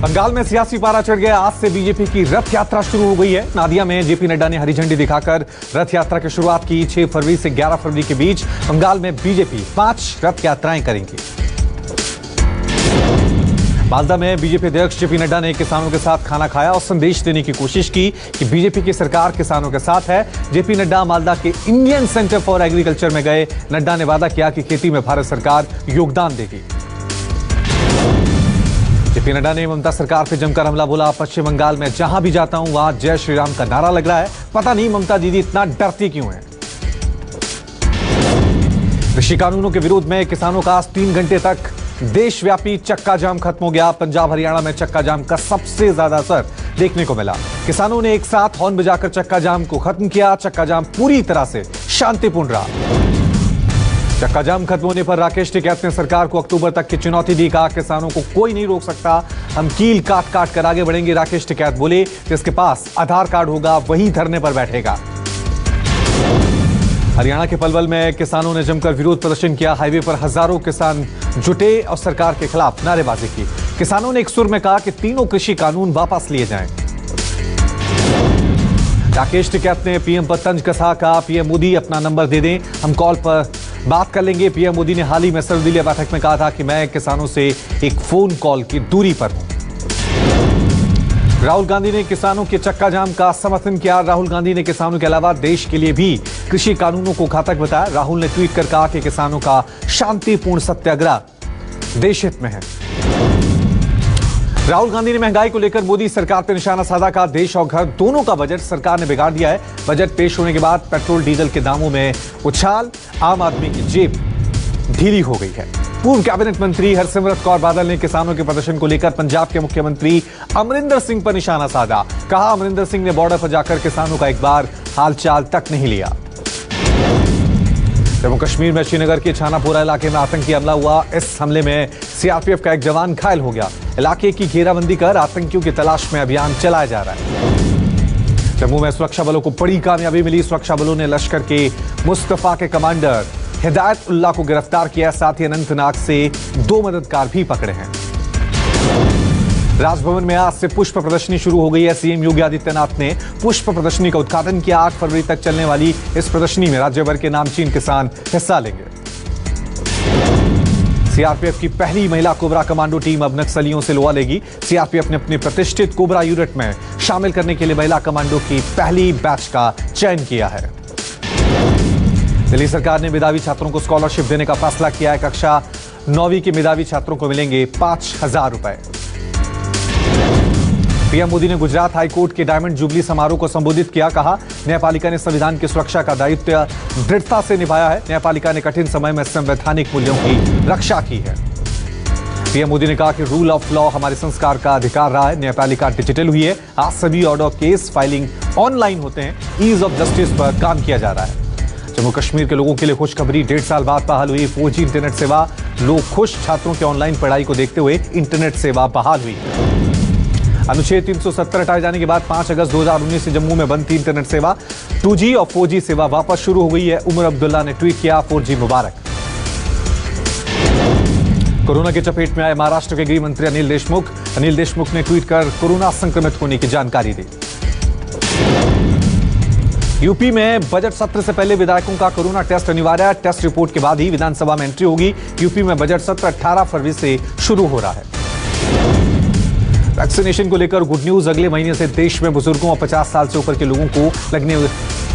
बंगाल में सियासी पारा चढ़ गया। आज से बीजेपी की रथ यात्रा शुरू हो गई है। नादिया में जेपी नड्डा ने हरी झंडी दिखाकर रथ यात्रा की शुरुआत की। 6 फरवरी से 11 फरवरी के बीच बंगाल में बीजेपी 5 रथ यात्राएं करेंगी। मालदा में बीजेपी अध्यक्ष जेपी नड्डा ने किसानों के साथ खाना खाया और संदेश देने की कोशिश की कि बीजेपी की सरकार किसानों के साथ है। जेपी नड्डा मालदा के इंडियन सेंटर फॉर एग्रीकल्चर में गए। नड्डा ने वादा किया कि खेती में भारत सरकार योगदान देगी। जेपी नड्डा ने ममता सरकार पर जमकर हमला बोला। पश्चिम बंगाल में जहां भी जाता हूं वहां जय श्री राम का नारा लग रहा है। पता नहीं ममता दीदी इतना डरती क्यों है। कृषि कानूनों के विरोध में किसानों का आज 3 घंटे तक देशव्यापी चक्का जाम खत्म हो गया। पंजाब हरियाणा में चक्का जाम का सबसे ज्यादा असर देखने को मिला। किसानों ने एक साथ हॉर्न बजाकर चक्का जाम को खत्म किया। चक्का जाम पूरी तरह से शांतिपूर्ण रहा। चक्का जाम खत्म होने पर राकेश टिकैत ने सरकार को अक्टूबर तक की चुनौती दी। कहा किसानों को कोई नहीं रोक सकता, हम कील काट काट कर आगे बढ़ेंगे। राकेश टिकैत बोले जिसके पास आधार कार्ड होगा वही धरने पर बैठेगा। हरियाणा के पलवल में किसानों ने जमकर विरोध प्रदर्शन किया। हाईवे पर हजारों किसान जुटे और सरकार के खिलाफ नारेबाजी की। किसानों ने एक सुर में कहा कि तीनों कृषि कानून वापस लिए जाएं। राकेश टिकैत ने पीएम पर तंज कसा। कहा पीएम मोदी अपना नंबर दे दें, हम कॉल पर बात कर लेंगे। पीएम मोदी ने हाल ही में सर्वदलीय बैठक में कहा था कि मैं किसानों से एक फोन कॉल की दूरी पर हूं। राहुल गांधी ने किसानों के चक्का जाम का समर्थन किया। राहुल गांधी ने किसानों के अलावा देश के लिए भी कृषि कानूनों को घातक बताया। राहुल ने ट्वीट कर कहा कि किसानों का शांतिपूर्ण सत्याग्रह देश हित में है। राहुल गांधी ने महंगाई को लेकर मोदी सरकार पर निशाना साधा। का देश और घर दोनों का बजट सरकार ने बिगाड़ दिया है। बजट पेश होने के बाद पेट्रोल डीजल के दामों में उछाल, आम आदमी की जेब ढीली हो गई है। पूर्व कैबिनेट मंत्री हरसिमरत कौर बादल ने किसानों के प्रदर्शन को लेकर पंजाब के मुख्यमंत्री अमरिंदर सिंह पर निशाना साधा। कहा अमरिंदर सिंह ने बॉर्डर पर जाकर किसानों का एक बार हालचाल तक नहीं लिया। जम्मू कश्मीर में श्रीनगर के छानापोरा इलाके में आतंकी हमला हुआ। इस हमले में सीआरपीएफ का एक जवान घायल हो गया। इलाके की घेराबंदी कर आतंकियों की तलाश में अभियान चलाया जा रहा है। जम्मू में सुरक्षा बलों को बड़ी कामयाबी मिली। सुरक्षा बलों ने लश्कर के मुस्तफा के कमांडर हिदायत उल्लाह को गिरफ्तार किया। साथ ही अनंतनाग से 2 मददगार भी पकड़े हैं। राजभवन में आज से पुष्प प्रदर्शनी शुरू हो गई है। सीएम योगी आदित्यनाथ ने पुष्प प्रदर्शनी का उद्घाटन किया। 8 फरवरी तक चलने वाली इस प्रदर्शनी में राज्य भर के नामचीन किसान हिस्सा लेंगे। सीआरपीएफ की पहली महिला कोबरा कमांडो टीम अब नक्सलियों से लोहा लेगी। सीआरपीएफ ने अपने प्रतिष्ठित कोबरा यूनिट में शामिल करने के लिए महिला कमांडो की पहली बैच का चयन किया है। दिल्ली सरकार ने मेधावी छात्रों को स्कॉलरशिप देने का फैसला किया है। कक्षा 9वीं के मेधावी छात्रों को मिलेंगे 5,000 रुपए। पीएम मोदी ने गुजरात हाईकोर्ट के डायमंड जुबली समारोह को संबोधित किया। कहा न्यायपालिका ने संविधान की सुरक्षा का दायित्व दृढ़ता से निभाया है। न्यायपालिका ने कठिन समय में संवैधानिक मूल्यों की रक्षा की है। पीएम मोदी ने कहा कि रूल ऑफ लॉ हमारे संस्कार का अधिकार रहा है। न्यायपालिका डिजिटल हुई है। आज सभी ऑर्डर केस फाइलिंग ऑनलाइन होते हैं। ईज ऑफ जस्टिस पर काम किया जा रहा है। जम्मू कश्मीर के लोगों के लिए खुशखबरी। 1.5 साल बाद बहाल हुई 4G इंटरनेट सेवा। लोग खुश। छात्रों की ऑनलाइन पढ़ाई को देखते हुए इंटरनेट सेवा बहाल हुई। अनुच्छेद 370 हटाए जाने के बाद 5 अगस्त 2019 से जम्मू में बंद थी इंटरनेट सेवा। 2G और 4G सेवा वापस शुरू हो गई है। उमर अब्दुल्ला ने ट्वीट किया 4G मुबारक। कोरोना की चपेट में आए महाराष्ट्र के गृह मंत्री अनिल देशमुख। अनिल देशमुख ने ट्वीट कर कोरोना संक्रमित होने की जानकारी दी। यूपी में बजट सत्र से पहले विधायकों का कोरोना टेस्ट अनिवार्य है। टेस्ट रिपोर्ट के बाद ही विधानसभा में एंट्री होगी। यूपी में बजट सत्र 18 फरवरी से शुरू हो रहा है। वैक्सीनेशन को लेकर गुड न्यूज। अगले महीने से देश में बुजुर्गों और 50 साल से ऊपर के लोगों को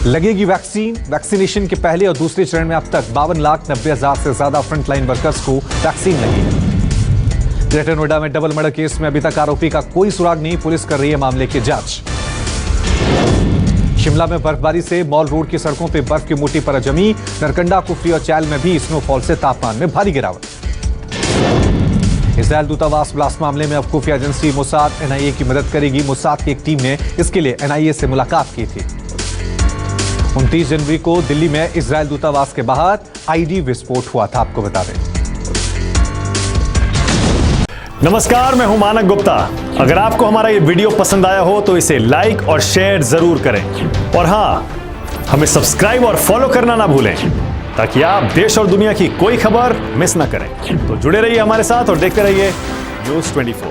लगेगी वैक्सीन। वैक्सीनेशन के पहले और दूसरे चरण में अब तक 52,90,000 से ज्यादा फ्रंटलाइन वर्कर्स को वैक्सीन लगी है। ग्रेटर नोएडा में डबल मर्डर केस में अभी तक आरोपी का कोई सुराग नहीं। पुलिस कर रही है मामले की जांच। शिमला में बर्फबारी से मॉल रोड की सड़कों पर बर्फ की मोटी परत जमी। नरकंडा, कुफरी और चैल में भी स्नोफॉल से तापमान में भारी गिरावट। इजरायल दूतावास ब्लास्ट मामले में अब खुफिया एजेंसी मोसाद एनआईए की मदद करेगी। मोसाद की एक टीम ने इसके लिए एनआईए से मुलाकात की थी। 29 जनवरी को दिल्ली में इजरायल दूतावास के बाहर आईडी विस्फोट हुआ था। आपको बता दें। नमस्कार, मैं हूं मानक गुप्ता। अगर आपको हमारा ये वीडियो पसंद आया हो तो इसे लाइक और शेयर जरूर करें। और हां, हमें सब्सक्राइब और फॉलो करना ना भूलें ताकि आप देश और दुनिया की कोई खबर मिस ना करें। तो जुड़े रहिए हमारे साथ और देखते रहिए न्यूज़ 24।